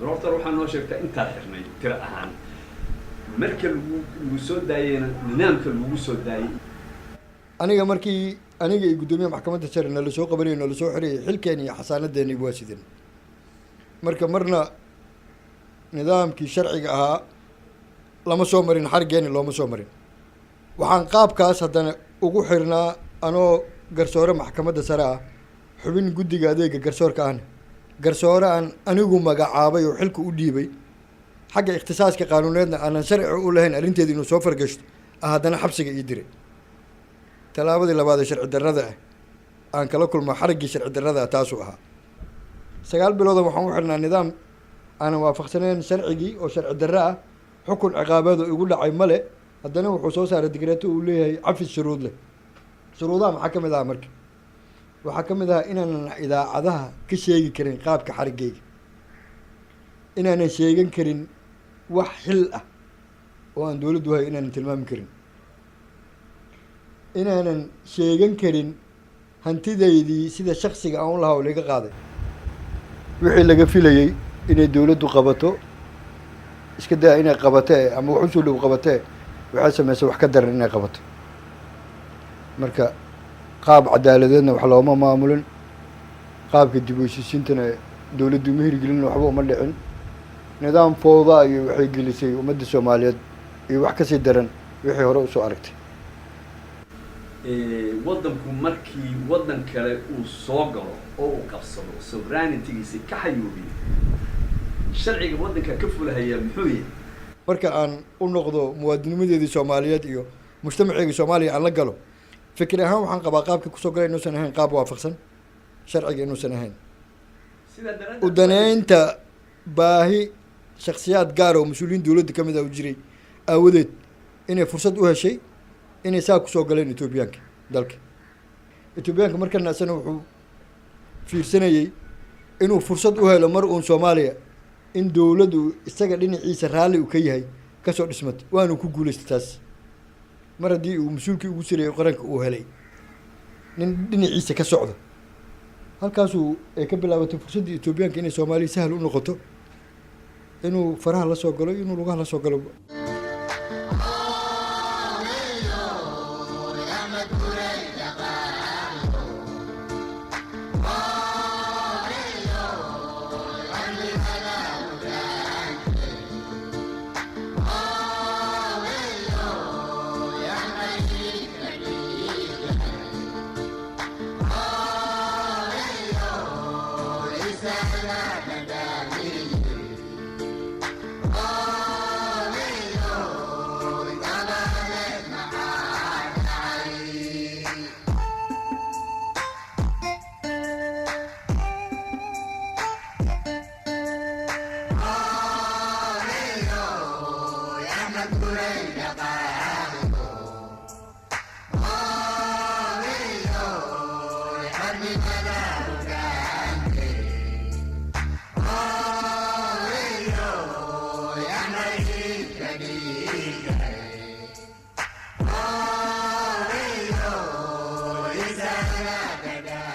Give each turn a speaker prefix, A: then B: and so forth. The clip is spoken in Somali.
A: رحت أروح أنا وشفت أنت حرني ترى أهان مركل وسود داين ننام كل وسود داين
B: aniga markii aniga ay gudoomiye maxkamadda sare la soo qabanay la soo xiray xilkeeni xasaanadeeni waa sidin marka marna nidaamkii sharciga ahaa lama soo marin xargeeni looma soo marin waxaan qaabkaas haddana ugu xirnaa anoo garsoore maxkamadda sare ah xubin guddiga adeega garsoorka ahna garsoore aan anigu magacaabay oo xilka u dhiibay xagga ikhtisaaska qaanuuneedna aanan sharci u lahayn arrinteeda inuu soo fargashto haddana xabsiga ii diray talaabadii labaad ee sharci darrada ah aan kala kulmo xariggii sharci darrada ah taasuu ahaa 9 bilooda waxaan u xirnaa nidaam aanan waafaqsanayn sharcigii oo sharci darro ah xukun ciqaabeed oo igu dhacay male haddana wuxuu soo saaray digreeto uu leeyahay cafis shuruud leh shuruudaha maxaa ka mid aha marka waxaa ka mid ahaa inaanan idaacadaha ka sheegi karin qaabka xariggeyga inaanan sheegan karin wax xil ah oo aan dowladdu hayo inaanan tilmaami karin inaanan sheegan karin hantidaydii sida shaksiga aan u lahaa oo laga qaaday wixii laga filayey inay dowladdu qabato iska daa inay qabatee ama wax usoo dhow qabatee waxay samaysay wax ka daran inay qabato marka qaab cadaaladeedna wax looma maamulin qaabka dib u heshiisiintana dowladdu ma hirgelin waxba uma dhicin nidaam fowda iyo waxay gelisay ummadda Soomaaliyeed iyo wax kasii daran wixii hore usoo aragtay
A: waddanku markii waddan kale uu soo galo oo uu qabsado sovereignty-giisa ka xayuubiyo sharciga waddanka ka fulahaya muxuu yahay
B: marka aan u noqdo muwaadinimadeedii Soomaaliyeed iyo mujtamaceega Soomaaliya aan la galo fikir ahaan waxaan qabaa qaabka ku soo galay inuusan ahayn qaab waafaqsan sharciga inuusan ahayn u daneynta baahi shakhsiyaad gaar oo mas'uuliyiin dowladda ka mid ah u jiray aawadeed inay fursad u heshay inay saa ku soo galeen Etoobiyaanka dalka Etoobiyaanka markana asana wuxuu fiirsanayay inuu fursad u helo mar uun Soomaaliya in dowladdu isaga dhinaciisa raalli u ka yahay ka soo dhismatay waanu ku guuleystay taas mar haddii uu mas-uulkii ugu sireeyay qaranka uu helay nin dhinaciisa ka socda halkaasuu ay ka bilaabatay fursaddii Etoobiyaanka inay Soomaaliya sahal u noqoto inuu faraha la soo galo inuu lugaha la soo galo
C: Yeah.